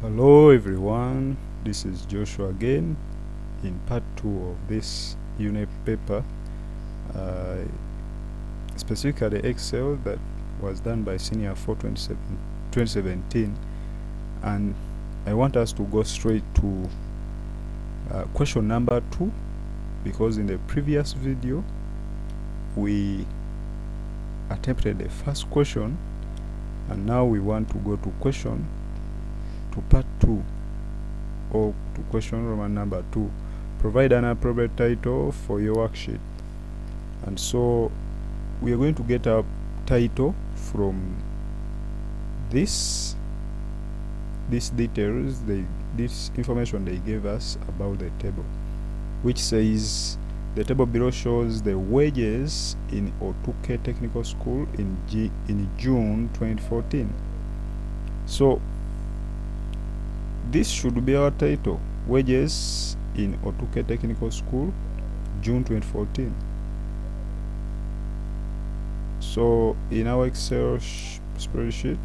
Hello everyone, this is Joshua again in part 2 of this Uneb paper, specifically Excel that was done by Senior for 2017, and I want us to go straight to question number 2, because in the previous video we attempted the first question and now we want to go to part 2 or to question Roman number 2. Provide an appropriate title for your worksheet. And so we are going to get our title from this details, this information they gave us about the table, which says the table below shows the wages in O2K Technical School in June 2014. So this should be our title: wages in O2K Technical School, June 2014. So in our Excel spreadsheet,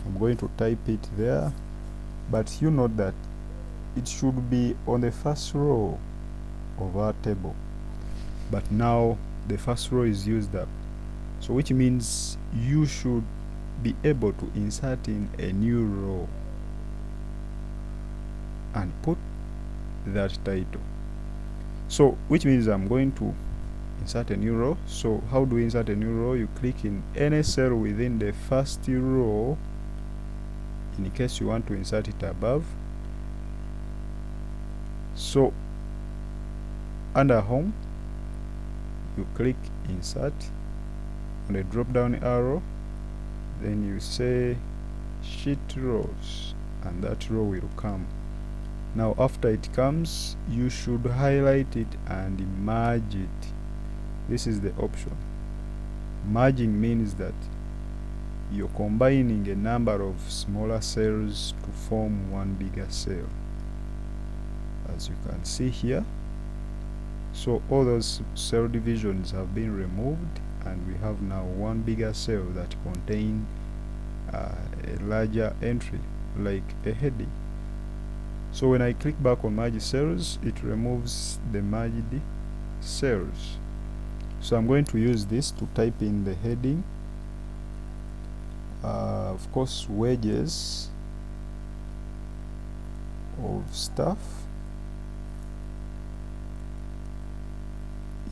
I'm going to type it there, but you note that it should be on the first row of our table, but now the first row is used up, so which means you should be able to insert in a new row and put that title. So which means I'm going to insert a new row. So how do we insert a new row? You click in any cell within the first row in case you want to insert it above. So under home you click insert on the drop down arrow, then you say sheet rows, and that row will come. Now after it comes, you should highlight it and merge it. This is the option. Merging means that you're combining a number of smaller cells to form one bigger cell, as you can see here. So all those cell divisions have been removed, and we have now one bigger cell that contains a larger entry like a heading. So when I click back on merge cells, it removes the merged cells. So I'm going to use this to type in the heading, of course, wages of staff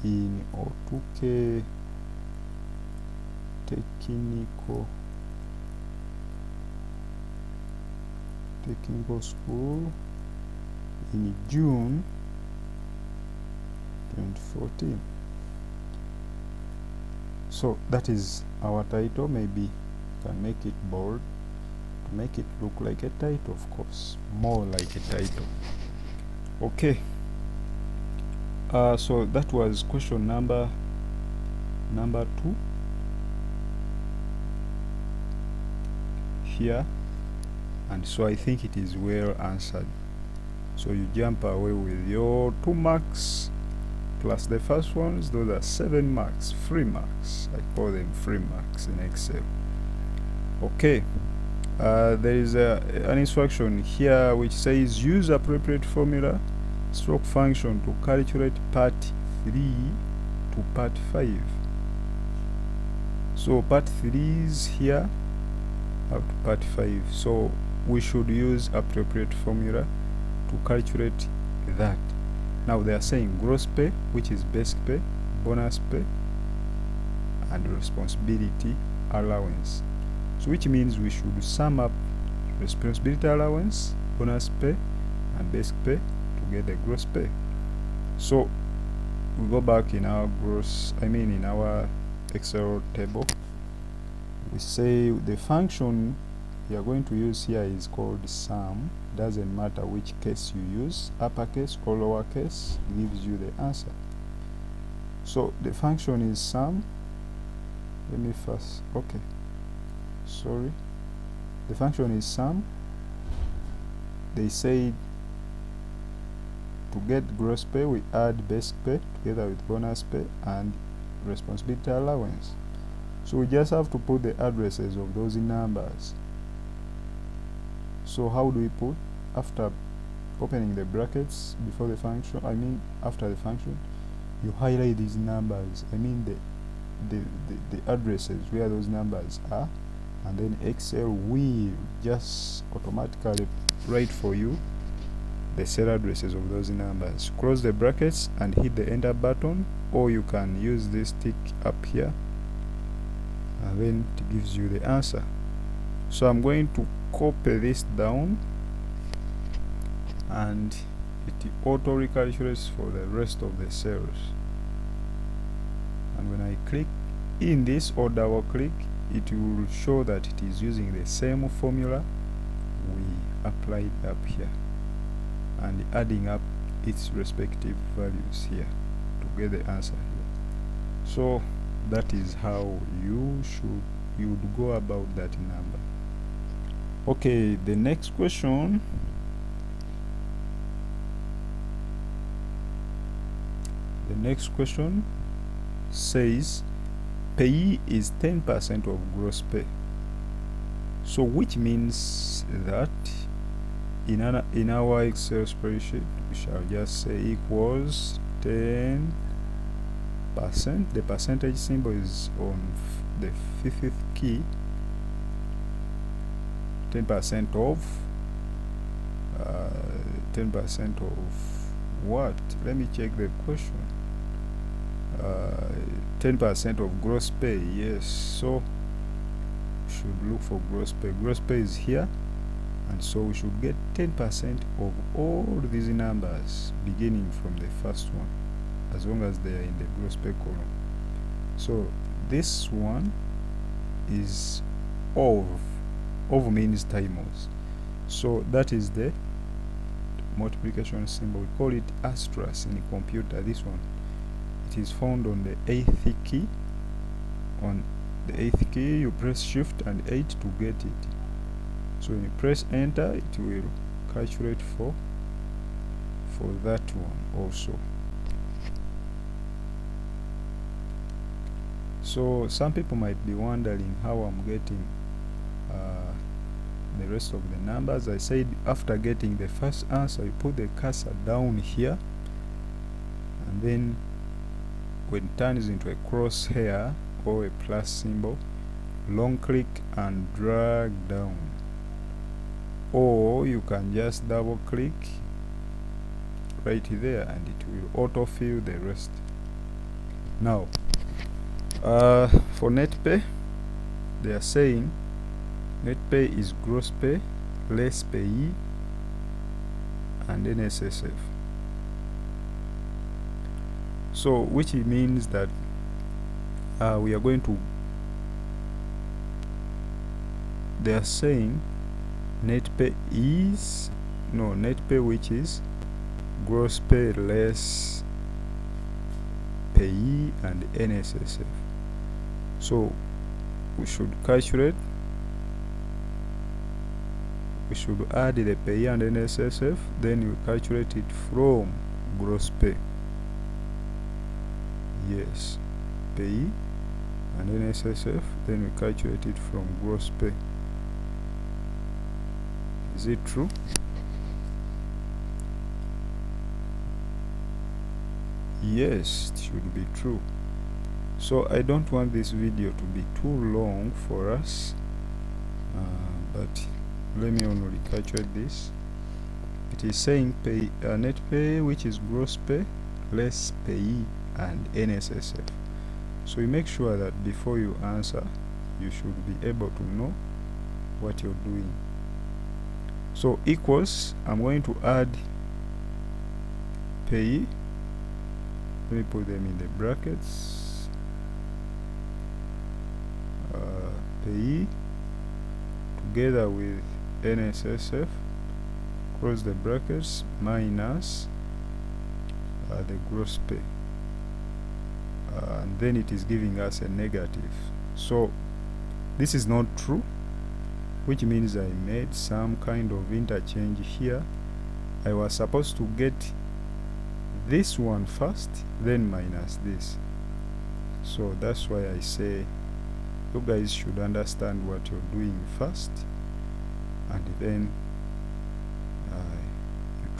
in O2K Technical School in June 2014. So that is our title. Maybe you can make it bold to make it look like a title, of course, more like a title. Okay, so that was question number 2 here, and so I think it is well answered. So you jump away with your 2 marks plus the first ones. Those are 7 marks, free marks. I call them free marks in Excel. Okay, there is an instruction here which says use appropriate formula stroke function to calculate part 3 to part 5. So part 3 is here up to part 5, so we should use appropriate formula to calculate that. Now they are saying gross pay, which is basic pay, bonus pay, and responsibility allowance. So which means we should sum up responsibility allowance, bonus pay, and basic pay to get the gross pay. So we go back in our in our Excel table. We say the function we are going to use here is called sum. Doesn't matter which case you use, uppercase or lowercase, gives you the answer. So the function is sum. Let me first, okay, sorry, the function is sum. They say to get gross pay we add basic pay together with bonus pay and responsibility allowance. So we just have to put the addresses of those numbers. So how do we put? After opening the brackets before the function, after the function, you highlight these numbers, the addresses where those numbers are, and then Excel will just automatically write for you the cell addresses of those numbers. Close the brackets and hit the enter button, or you can use this tick up here, and then it gives you the answer. So I'm going to copy this down, and it auto recalculates for the rest of the cells. And when I click in this or double click, it will show that it is using the same formula we applied up here, and adding up its respective values here to get the answer here. So that is how you would go about that number. Okay, the next question. The next question says payee is 10% of gross pay. So which means that in our Excel spreadsheet we shall just say equals 10%. The percentage symbol is on the fifth key. 10% of 10% of what? Let me check the question. 10% of gross pay. Yes, so we should look for gross pay. Gross pay is here, and so we should get 10% of all these numbers beginning from the first one, as long as they are in the gross pay column. So this one is of means timers, so that is the multiplication symbol. We call it asterisk in computer. This one, it is found on the 8th key. On the 8th key you press shift and 8 to get it. So when you press enter, it will calculate for that one also. So some people might be wondering how I'm getting the rest of the numbers. I said after getting the first answer, you put the cursor down here, and then when it turns into a crosshair or a plus symbol, long click and drag down, or you can just double click right there and it will autofill the rest. Now for net pay, they are saying net pay is gross pay less payee and NSSF. So which means that we are going to, they are saying net pay is, no, net pay which is gross pay less payee and NSSF. So we should calculate, we should add the payee and NSSF, then you calculate it from gross pay. Yes, payee and NSSF, then we calculate it from gross pay. Is it true? Yes, it should be true. So I don't want this video to be too long for us, but let me only calculate this. It is saying pay net pay which is gross pay less payee and NSSF. So you make sure that before you answer, you should be able to know what you're doing. So equals, I'm going to add payee. Let me put them in the brackets. Payee together with NSSF, close the brackets, minus the gross pay, and then it is giving us a negative. So this is not true, which means I made some kind of interchange here. I was supposed to get this one first, then minus this. So that's why I say you guys should understand what you're doing first, and then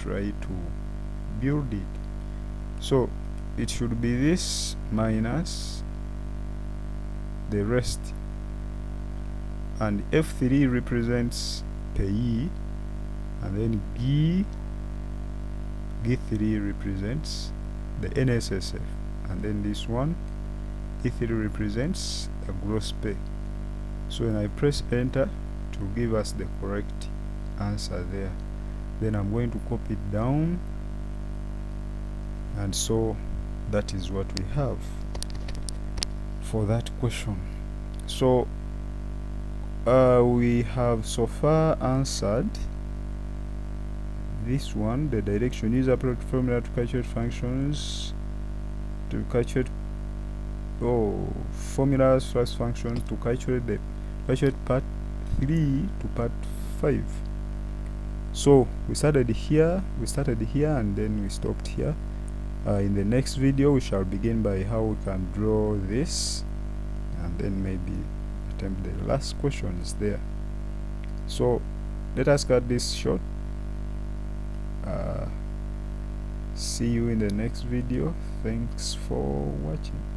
try to build it. So it should be this minus the rest, and F3 represents payee, and then G3 represents the NSSF, and then this one E3 represents the gross pay. So when I press enter to give us the correct answer there, then I'm going to copy it down, and so that is what we have for that question. So we have so far answered this one. The direction is appropriate formula to calculate functions, to calculate formulas plus functions to calculate part 3 to part 5. So we started here, and then we stopped here. In the next video we shall begin by how we can draw this, and then maybe attempt the last questions there. So let us cut this short. See you in the next video. Thanks for watching.